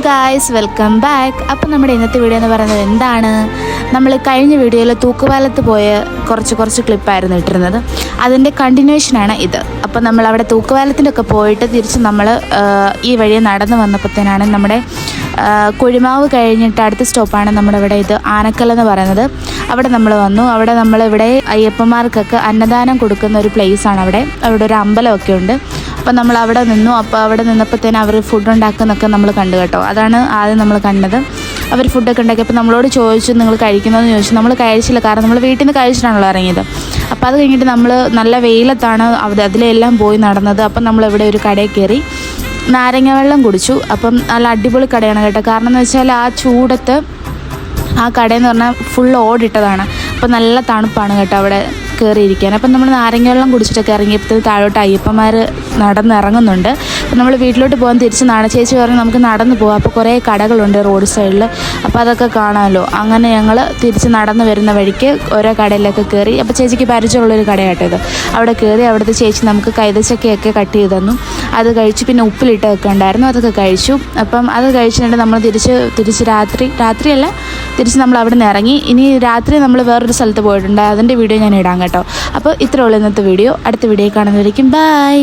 Guys, welcome back. അപ്പോൾ നമ്മുടെ ഇന്നത്തെ വീഡിയോ എന്ന് പറയുന്നത് എന്താണ്, നമ്മൾ കഴിഞ്ഞ വീഡിയോയിൽ തൂക്കുപാലത്ത് പോയ കുറച്ച് ക്ലിപ്പായിരുന്നു ഇട്ടിരുന്നത്. അതിൻ്റെ കണ്ടിന്യൂഷനാണ് ഇത്. അപ്പോൾ നമ്മൾ അവിടെ തൂക്കുപാലത്തിൻ്റെ ഒക്കെ പോയിട്ട് തിരിച്ച് നമ്മൾ ഈ വഴി നടന്നു വന്നപ്പോഴത്തേനാണ് നമ്മുടെ കുഴിമാവ് കഴിഞ്ഞിട്ട് അടുത്ത സ്റ്റോപ്പാണ് നമ്മുടെ ഇവിടെ ഇത് ആനക്കൽ എന്ന് പറയുന്നത്. അവിടെ നമ്മൾ വന്നു. അവിടെ നമ്മളിവിടെ അയ്യപ്പന്മാർക്കൊക്കെ അന്നദാനം കൊടുക്കുന്ന ഒരു പ്ലേസാണ്. അവിടെ ഒരു അമ്പലമൊക്കെ ഉണ്ട്. അപ്പോൾ നമ്മൾ അവിടെ നിന്നു. അപ്പോൾ അവിടെ നിന്നപ്പോഴത്തേനും അവർ ഫുഡ് ഉണ്ടാക്കുന്നൊക്കെ നമ്മൾ കണ്ടു കേട്ടോ. അതാണ് ആദ്യം നമ്മൾ കണ്ടത്. അവർ ഫുഡൊക്കെ ഉണ്ടാക്കിയപ്പോൾ നമ്മളോട് ചോദിച്ചു നിങ്ങൾ കഴിക്കുന്നതെന്ന് ചോദിച്ചു. നമ്മൾ കഴിച്ചില്ല, കാരണം നമ്മൾ വീട്ടിൽ നിന്ന് കഴിച്ചിട്ടാണല്ലോ ഇറങ്ങിയത്. അപ്പോൾ അത് കഴിഞ്ഞിട്ട് നമ്മൾ നല്ല വെയിലത്താണ് അതിലെല്ലാം പോയി നടന്നത്. അപ്പം നമ്മളിവിടെ ഒരു കടയിൽ കയറി നാരങ്ങ വെള്ളം കുടിച്ചു. അപ്പം നല്ല അടിപൊളി കടയാണ് കേട്ടോ. കാരണം എന്ന് വെച്ചാൽ ആ ചൂടത്ത് ആ കടയെന്ന് പറഞ്ഞാൽ ഫുൾ ഓടിട്ടതാണ്. അപ്പോൾ നല്ല തണുപ്പാണ് കേട്ടോ അവിടെ കയറിയിരിക്കാൻ. അപ്പം നമ്മൾ നാരങ്ങ വെള്ളം കുടിച്ചിട്ടൊക്കെ ഇറങ്ങിയപ്പോൾ താഴോട്ട് അയ്യപ്പന്മാർ നടന്നിറങ്ങുന്നുണ്ട്. അപ്പം നമ്മൾ വീട്ടിലോട്ട് പോകാൻ തിരിച്ച് ചേച്ചി പറഞ്ഞ് നമുക്ക് നടന്നു പോകാം, അപ്പോൾ കുറേ കടകളുണ്ട് റോഡ് സൈഡിൽ, അപ്പോൾ അതൊക്കെ കാണാമല്ലോ. അങ്ങനെ ഞങ്ങൾ തിരിച്ച് നടന്ന് വരുന്ന വഴിക്ക് ഓരോ കടയിലൊക്കെ കയറി. അപ്പോൾ ചേച്ചിക്ക് പരിചയമുള്ളൊരു കടയാട്ടത്. അവിടെ കയറി അവിടുത്തെ ചേച്ചി നമുക്ക് കൈതച്ചക്കയൊക്കെ കട്ട് ചെയ്ത് തന്നു. അത് കഴിച്ചു. പിന്നെ ഉപ്പിലിട്ടൊക്കെ ഉണ്ടായിരുന്നു, അതൊക്കെ കഴിച്ചു. അപ്പം അത് കഴിച്ചിട്ട് നമ്മൾ തിരിച്ച് രാത്രിയല്ല തിരിച്ച് നമ്മൾ അവിടെ നിന്ന് ഇറങ്ങി. ഇനി രാത്രി നമ്മൾ വേറൊരു സ്ഥലത്ത് പോയിട്ടുണ്ട്. അതിൻ്റെ വീഡിയോ ഞാൻ ഇടാം കേട്ടോ. അപ്പോൾ ഇത്രയേ ഉള്ളൂ ഇന്നത്തെ വീഡിയോ. അടുത്ത വീഡിയോ കാണുന്നവരേക്കും ബൈ.